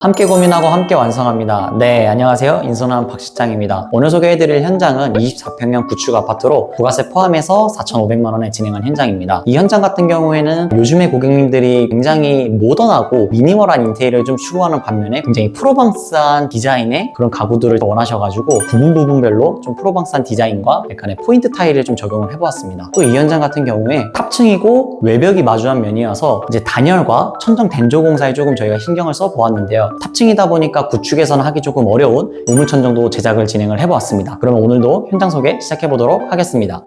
함께 고민하고 함께 완성합니다. 네, 안녕하세요. 인선한 박실장입니다. 오늘 소개해드릴 현장은 24평형 구축 아파트로 부가세 포함해서 4,500만 원에 진행한 현장입니다. 이 현장 같은 경우에는 요즘에 고객님들이 굉장히 모던하고 미니멀한 인테리어를 좀 추구하는 반면에 굉장히 프로방스한 디자인의 그런 가구들을 원하셔가지고 부분별로 좀 프로방스한 디자인과 약간의 포인트 타일을 좀 적용을 해보았습니다. 또 이 현장 같은 경우에 탑층이고 외벽이 마주한 면이어서 이제 단열과 천정 den조 공사에 조금 저희가 신경을 써보았는데요. 탑층이다 보니까 구축에서는 하기 조금 어려운 우물천정도 제작을 진행을 해보았습니다. 그러면 오늘도 현장 소개 시작해보도록 하겠습니다.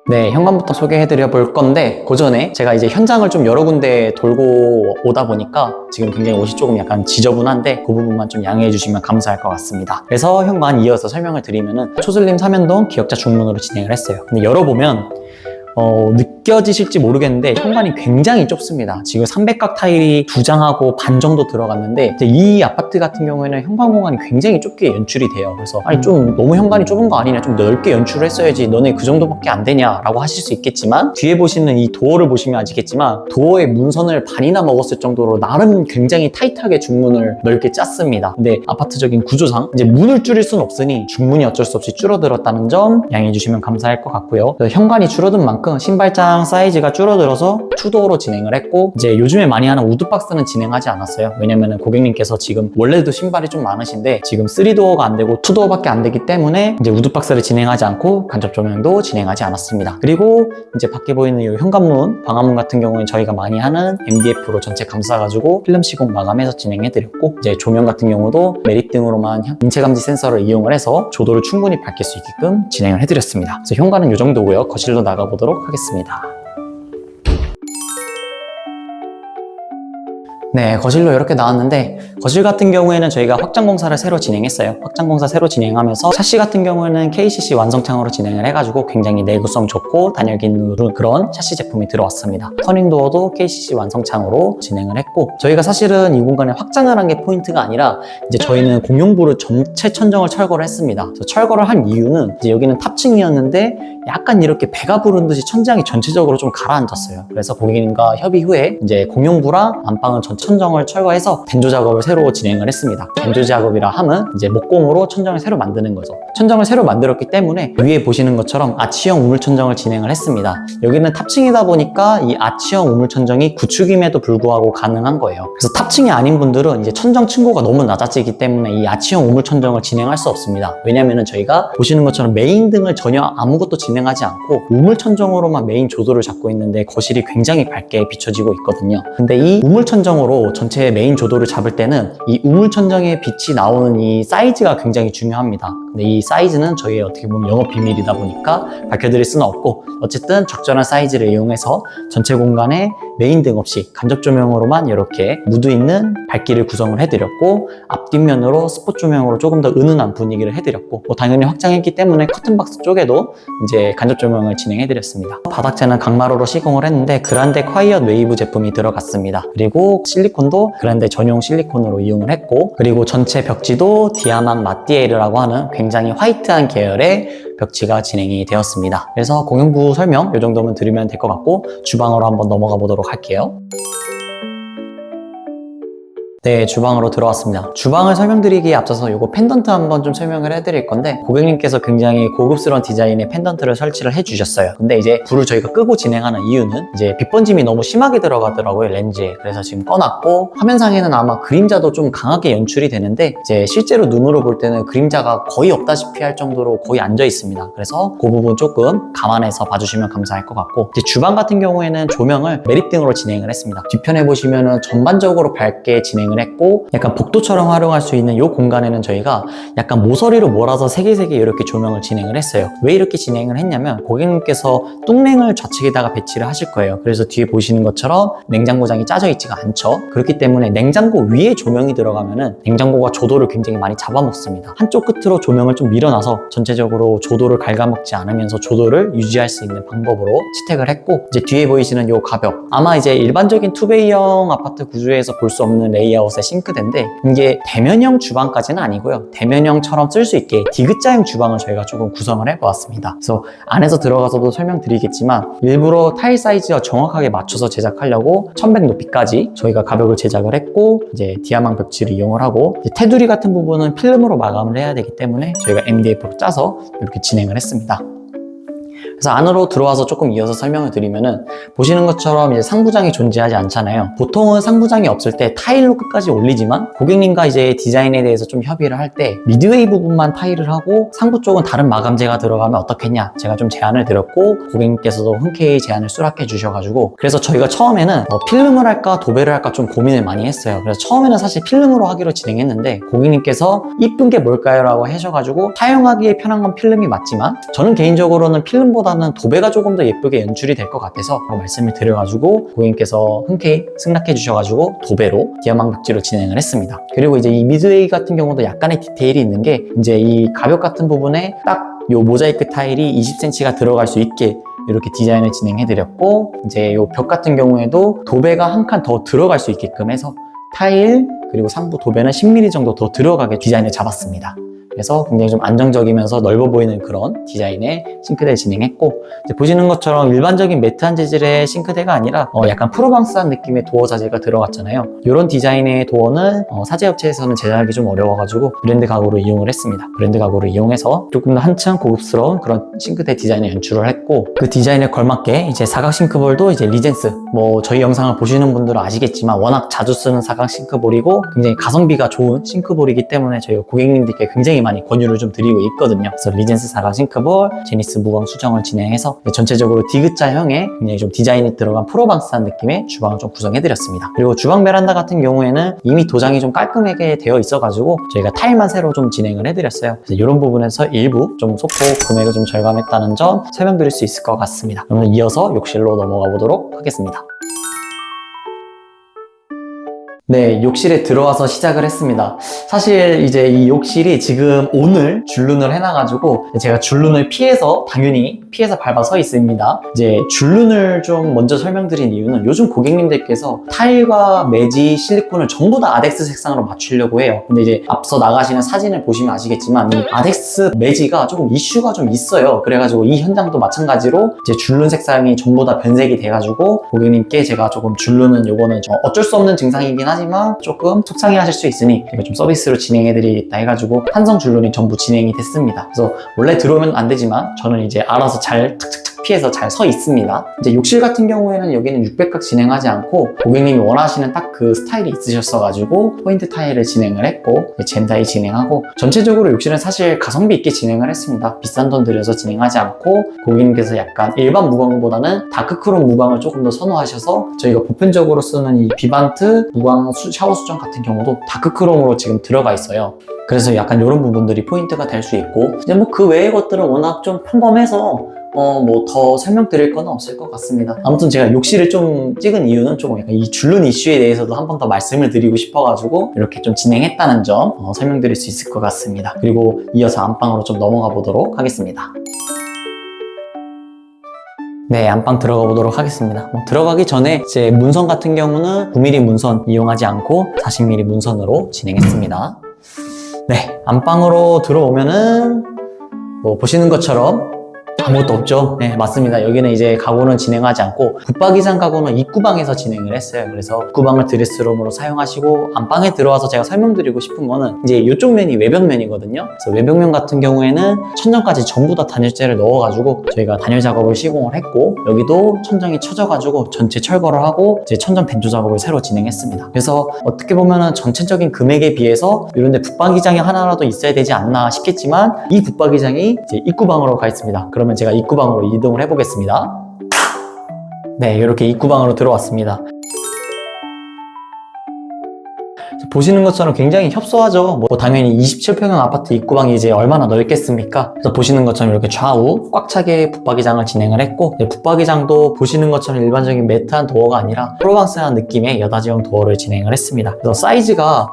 네, 현관부터 소개해드려 볼 건데 그 전에 제가 이제 현장을 좀 여러 군데 돌고 오다 보니까 지금 굉장히 옷이 조금 약간 지저분한데 그 부분만 좀 양해해 주시면 감사할 것 같습니다. 그래서 현관 이어서 설명을 드리면은 초슬림 삼연동 기역자 중문으로 진행을 했어요. 근데 열어보면 느껴지실지 모르겠는데 현관이 굉장히 좁습니다. 지금 300각 타일이 2장하고 반 정도 들어갔는데 이제 이 아파트 같은 경우에는 현관 공간이 굉장히 좁게 연출이 돼요. 그래서 아니 좀 너무 현관이 좁은 거 아니냐, 좀 넓게 연출을 했어야지, 너네 그 정도밖에 안 되냐 라고 하실 수 있겠지만, 뒤에 보시는 이 도어를 보시면 아시겠지만 도어의 문선을 반이나 먹었을 정도로 나름 굉장히 타이트하게 중문을 넓게 짰습니다. 근데 아파트적인 구조상 이제 문을 줄일 수는 없으니 중문이 어쩔 수 없이 줄어들었다는 점 양해해 주시면 감사할 것 같고요. 현관이 줄어든 만큼 신발장 사이즈가 줄어들어서 투도어로 진행을 했고, 이제 요즘에 많이 하는 우드박스는 진행하지 않았어요. 왜냐면은 고객님께서 지금 원래도 신발이 좀 많으신데 지금 3도어가 안 되고 2도어밖에 안 되기 때문에 이제 우드박스를 진행하지 않고 간접 조명도 진행하지 않았습니다. 그리고 이제 밖에 보이는 이 현관문, 방화문 같은 경우는 저희가 많이 하는 MDF로 전체 감싸가지고 필름 시공 마감해서 진행해드렸고, 이제 조명 같은 경우도 매립등으로만 인체 감지 센서를 이용을 해서 조도를 충분히 밝힐 수 있게끔 진행을 해드렸습니다. 그래서 현관은 이 정도고요. 거실로 나가보도록 하겠습니다. 네, 거실로 이렇게 나왔는데 거실 같은 경우에는 저희가 확장 공사를 새로 진행했어요. 확장 공사 새로 진행하면서 샤시 같은 경우에는 KCC 완성창으로 진행을 해가지고 굉장히 내구성 좋고 단열기 있는 그런 샤시 제품이 들어왔습니다. 터닝도어도 KCC 완성창으로 진행을 했고, 저희가 사실은 이 공간에 확장을 한 게 포인트가 아니라 이제 저희는 공용부를 전체 천정을 철거를 했습니다. 그래서 철거를 한 이유는 이제 여기는 탑층이었는데 약간 이렇게 배가 부른 듯이 천장이 전체적으로 좀 가라앉았어요. 그래서 고객님과 협의 후에 이제 공용부랑 안방은 천정을 철거해서 den조 작업을 새로 진행을 했습니다. den조 작업이라 함은 이제 목공으로 천정을 새로 만드는 거죠. 천정을 새로 만들었기 때문에 위에 보시는 것처럼 아치형 우물천정을 진행을 했습니다. 여기는 탑층이다 보니까 이 아치형 우물천정이 구축임에도 불구하고 가능한 거예요. 그래서 탑층이 아닌 분들은 이제 천정 층고가 너무 낮아지기 때문에 이 아치형 우물천정을 진행할 수 없습니다. 왜냐면은 저희가 보시는 것처럼 메인 등을 전혀 아무것도 진행하지 않고 우물천정으로만 메인 조도를 잡고 있는데 거실이 굉장히 밝게 비춰지고 있거든요. 근데 이 우물천정으로 전체 메인 조도를 잡을 때는 이 우물천정에 빛이 나오는 이 사이즈가 굉장히 중요합니다. 근데 이 사이즈는 저희의 어떻게 보면 영업 비밀이다 보니까 밝혀드릴 수는 없고, 어쨌든 적절한 사이즈를 이용해서 전체 공간에 메인 등 없이 간접 조명으로만 이렇게 무드 있는 밝기를 구성을 해드렸고, 앞뒷면으로 스포츠 조명으로 조금 더 은은한 분위기를 해드렸고, 당연히 확장했기 때문에 커튼박스 쪽에도 이제 간접 조명을 진행해드렸습니다. 바닥재는 강마루로 시공을 했는데 그란데 콰이엇 웨이브 제품이 들어갔습니다. 그리고 실리콘도 그란데 전용 실리콘으로 이용을 했고, 그리고 전체 벽지도 디아망 마띠에르라고 하는 굉장히 화이트한 계열의 벽지가 진행이 되었습니다. 그래서 공용부 설명 이 정도면 드리면 될 것 같고, 주방으로 한번 넘어가 보도록 할게요. 네, 주방으로 들어왔습니다. 주방을 설명드리기에 앞서서 이거 펜던트 한번 좀 설명을 해드릴 건데, 고객님께서 굉장히 고급스러운 디자인의 펜던트를 설치를 해주셨어요. 근데 이제 불을 저희가 끄고 진행하는 이유는 이제 빛 번짐이 너무 심하게 들어가더라고요, 렌즈에. 그래서 지금 꺼놨고, 화면상에는 아마 그림자도 좀 강하게 연출이 되는데 이제 실제로 눈으로 볼 때는 그림자가 거의 없다시피 할 정도로 거의 앉아 있습니다. 그래서 그 부분 조금 감안해서 봐주시면 감사할 것 같고, 이제 주방 같은 경우에는 조명을 매립등으로 진행을 했습니다. 뒤편에 보시면은 전반적으로 밝게 진행을 했고, 약간 복도처럼 활용할 수 있는 이 공간에는 저희가 약간 모서리로 몰아서 세개세개 이렇게 조명을 진행을 했어요. 왜 이렇게 진행을 했냐면 고객님께서 뚱랭을 좌측에다가 배치를 하실 거예요. 그래서 뒤에 보시는 것처럼 냉장고장이 짜져 있지가 않죠. 그렇기 때문에 냉장고 위에 조명이 들어가면은 냉장고가 조도를 굉장히 많이 잡아먹습니다. 한쪽 끝으로 조명을 좀 밀어놔서 전체적으로 조도를 갉아먹지 않으면서 조도를 유지할 수 있는 방법으로 채택을 했고, 이제 뒤에 보이시는 이 가벽, 아마 이제 일반적인 투베이형 아파트 구조에서 볼 수 없는 레이아웃 레이아웃의 싱크대인데 이게 대면형 주방까지는 아니고요. 대면형처럼 쓸 수 있게 디귿자형 주방을 저희가 조금 구성을 해보았습니다. 그래서 안에서 들어가서도 설명드리겠지만 일부러 타일 사이즈와 정확하게 맞춰서 제작하려고 1100 높이까지 저희가 가벽을 제작을 했고 이제 디아망 벽지를 이용을 하고 테두리 같은 부분은 필름으로 마감을 해야 되기 때문에 저희가 MDF로 짜서 이렇게 진행을 했습니다. 그래서 안으로 들어와서 조금 이어서 설명을 드리면은 보시는 것처럼 이제 상부장이 존재하지 않잖아요. 보통은 상부장이 없을 때 타일로 끝까지 올리지만 고객님과 이제 디자인에 대해서 좀 협의를 할 때 미드웨이 부분만 타일을 하고 상부 쪽은 다른 마감재가 들어가면 어떻겠냐 제가 좀 제안을 드렸고 고객님께서도 흔쾌히 제안을 수락해 주셔가지고 그래서 저희가 처음에는 필름을 할까 도배를 할까 좀 고민을 많이 했어요. 그래서 처음에는 사실 필름으로 하기로 진행했는데 고객님께서 이쁜 게 뭘까요? 라고 하셔가지고 사용하기에 편한 건 필름이 맞지만 저는 개인적으로는 필름보다 도배가 조금 더 예쁘게 연출이 될 것 같아서 말씀을 드려가지고 고객님께서 흔쾌히 승낙해 주셔가지고 도배로 디아망 벽지로 진행을 했습니다. 그리고 이제 이 미드웨이 같은 경우도 약간의 디테일이 있는 게 이제 이 가벽 같은 부분에 딱 요 모자이크 타일이 20cm가 들어갈 수 있게 이렇게 디자인을 진행해 드렸고 이제 요 벽 같은 경우에도 도배가 한 칸 더 들어갈 수 있게끔 해서 타일 그리고 상부 도배는 10mm 정도 더 들어가게 디자인을 잡았습니다. 그래서 굉장히 좀 안정적이면서 넓어 보이는 그런 디자인의 싱크대를 진행했고 이제 보시는 것처럼 일반적인 매트한 재질의 싱크대가 아니라 약간 프로방스한 느낌의 도어 자재가 들어갔잖아요. 이런 디자인의 도어는 사제업체에서는 제작하기 좀 어려워가지고 브랜드 가구로 이용을 했습니다. 브랜드 가구를 이용해서 조금 더 한층 고급스러운 그런 싱크대 디자인을 연출을 했고 그 디자인에 걸맞게 이제 사각 싱크볼도 이제 리젠스 저희 영상을 보시는 분들은 아시겠지만 워낙 자주 쓰는 사각 싱크볼이고 굉장히 가성비가 좋은 싱크볼이기 때문에 저희가 고객님들께 굉장히 많이 권유를 좀 드리고 있거든요. 그래서 리젠스 사각 싱크볼, 제니스 무광 수정을 진행해서 전체적으로 디귿자형의 굉장히 좀 디자인이 들어간 프로방스한 느낌의 주방을 좀 구성해드렸습니다. 그리고 주방 베란다 같은 경우에는 이미 도장이 좀 깔끔하게 되어 있어가지고 저희가 타일만 새로 좀 진행을 해드렸어요. 그래서 이런 부분에서 일부 좀 소폭 금액을 좀 절감했다는 점 설명드릴 수 있을 것 같습니다. 그러면 이어서 욕실로 넘어가 보도록 하겠습니다. 네, 욕실에 들어와서 시작을 했습니다. 사실 이제 이 욕실이 지금 오늘 줄눈을 해놔가지고 제가 줄눈을 당연히 피해서 밟아 서 있습니다. 이제 줄눈을 좀 먼저 설명드린 이유는 요즘 고객님들께서 타일과 매지, 실리콘을 전부 다 아덱스 색상으로 맞추려고 해요. 근데 이제 앞서 나가시는 사진을 보시면 아시겠지만 이 아덱스 매지가 조금 이슈가 좀 있어요. 그래가지고 이 현장도 마찬가지로 이제 줄눈 색상이 전부 다 변색이 돼가지고 고객님께 제가 조금 줄눈은 요거는 어쩔 수 없는 증상이긴 하지만 조금 속상해 하실 수 있으니 제가 좀 서비스로 진행해드리겠다 해가지고 한성 줄눈이 전부 진행이 됐습니다. 그래서 원래 들어오면 안 되지만 저는 이제 알아서 잘 탁탁탁 피해서 잘 서 있습니다. 이제 욕실 같은 경우에는 여기는 600각 진행하지 않고 고객님이 원하시는 딱 그 스타일이 있으셨어가지고 포인트 타일을 진행을 했고 젠 타일 진행하고 전체적으로 욕실은 사실 가성비 있게 진행을 했습니다. 비싼 돈 들여서 진행하지 않고 고객님께서 약간 일반 무광보다는 다크크롬 무광을 조금 더 선호하셔서 저희가 보편적으로 쓰는 이 비반트 무광 샤워 수정 같은 경우도 다크크롬으로 지금 들어가 있어요. 그래서 약간 이런 부분들이 포인트가 될 수 있고 이제 그 외의 것들은 워낙 좀 평범해서 더 설명드릴 건 없을 것 같습니다. 아무튼 제가 욕실을 좀 찍은 이유는 조금 약간 이 줄눈 이슈에 대해서도 한 번 더 말씀을 드리고 싶어가지고 이렇게 좀 진행했다는 점 설명드릴 수 있을 것 같습니다. 그리고 이어서 안방으로 좀 넘어가 보도록 하겠습니다. 네, 안방 들어가 보도록 하겠습니다. 들어가기 전에 이제 문선 같은 경우는 9mm 문선 이용하지 않고 40mm 문선으로 진행했습니다. 네, 안방으로 들어오면은 보시는 것처럼 아무것도 없죠. 네, 맞습니다. 여기는 이제 가구는 진행하지 않고 붙박이장 가구는 입구방에서 진행을 했어요. 그래서 입구방을 드레스룸으로 사용하시고 안방에 들어와서 제가 설명드리고 싶은 거는 이제 이쪽 면이 외벽면이거든요. 그래서 외벽면 같은 경우에는 천장까지 전부 다 단열재를 넣어가지고 저희가 단열 작업을 시공을 했고 여기도 천장이 쳐져가지고 전체 철거를 하고 이제 천장 벤조 작업을 새로 진행했습니다. 그래서 어떻게 보면은 전체적인 금액에 비해서 이런데 붙박이장이 하나라도 있어야 되지 않나 싶겠지만 이 붙박이장이 이제 입구방으로 가 있습니다. 그러면 제가 입구방으로 이동을 해보겠습니다. 네, 이렇게 입구방으로 들어왔습니다. 보시는 것처럼 굉장히 협소하죠. 당연히 27평형 아파트 입구방이 이제 얼마나 넓겠습니까? 그래서 보시는 것처럼 이렇게 좌우 꽉 차게 붙박이장을 진행을 했고 붙박이장도 보시는 것처럼 일반적인 매트한 도어가 아니라 프로방스한 느낌의 여다지형 도어를 진행을 했습니다. 그래서 사이즈가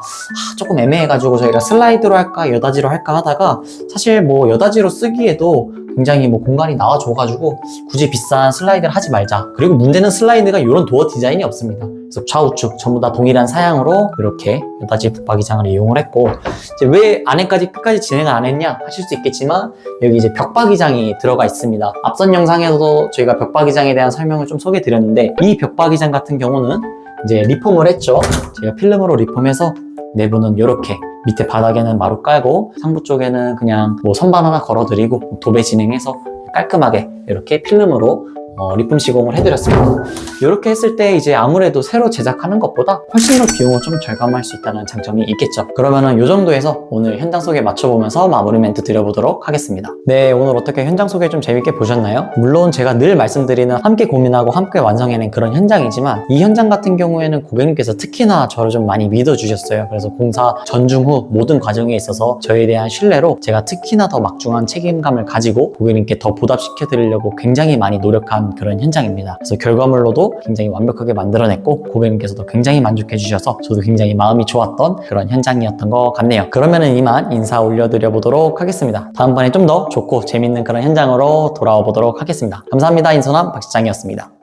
조금 애매해가지고 저희가 슬라이드로 할까 여다지로 할까 하다가 사실 여다지로 쓰기에도 굉장히 공간이 나와줘가지고 굳이 비싼 슬라이드를 하지 말자. 그리고 문제는 슬라이드가 이런 도어 디자인이 없습니다. 그래서 좌우측 전부 다 동일한 사양으로 이렇게 여닫이 붙박이장을 이용을 했고, 이제 왜 안에까지 끝까지 진행을 안 했냐 하실 수 있겠지만, 여기 이제 벽박이장이 들어가 있습니다. 앞선 영상에서도 저희가 벽박이장에 대한 설명을 좀 소개해 드렸는데, 이 벽박이장 같은 경우는 이제 리폼을 했죠. 제가 필름으로 리폼해서 내부는 이렇게, 밑에 바닥에는 마루 깔고 상부 쪽에는 그냥 뭐 선반 하나 걸어드리고 도배 진행해서 깔끔하게 이렇게 필름으로 리폼 시공을 해드렸습니다. 이렇게 했을 때 이제 아무래도 새로 제작하는 것보다 훨씬 더 비용을 좀 절감할 수 있다는 장점이 있겠죠. 그러면은 이 정도에서 오늘 현장 소개 맞춰보면서 마무리 멘트 드려보도록 하겠습니다. 네, 오늘 어떻게 현장 소개 좀 재밌게 보셨나요? 물론 제가 늘 말씀드리는 함께 고민하고 함께 완성해낸 그런 현장이지만, 이 현장 같은 경우에는 고객님께서 특히나 저를 좀 많이 믿어주셨어요. 그래서 공사 전중 후 모든 과정에 있어서 저에 대한 신뢰로 제가 특히나 더 막중한 책임감을 가지고 고객님께 더 보답시켜 드리려고 굉장히 많이 노력한 그런 현장입니다. 그래서 결과물로도 굉장히 완벽하게 만들어냈고, 고객님께서도 굉장히 만족해 주셔서 저도 굉장히 마음이 좋았던 그런 현장이었던 것 같네요. 그러면은 이만 인사 올려드려 보도록 하겠습니다. 다음번에 좀 더 좋고 재밌는 그런 현장으로 돌아와 보도록 하겠습니다. 감사합니다. 인선함 박실장이었습니다.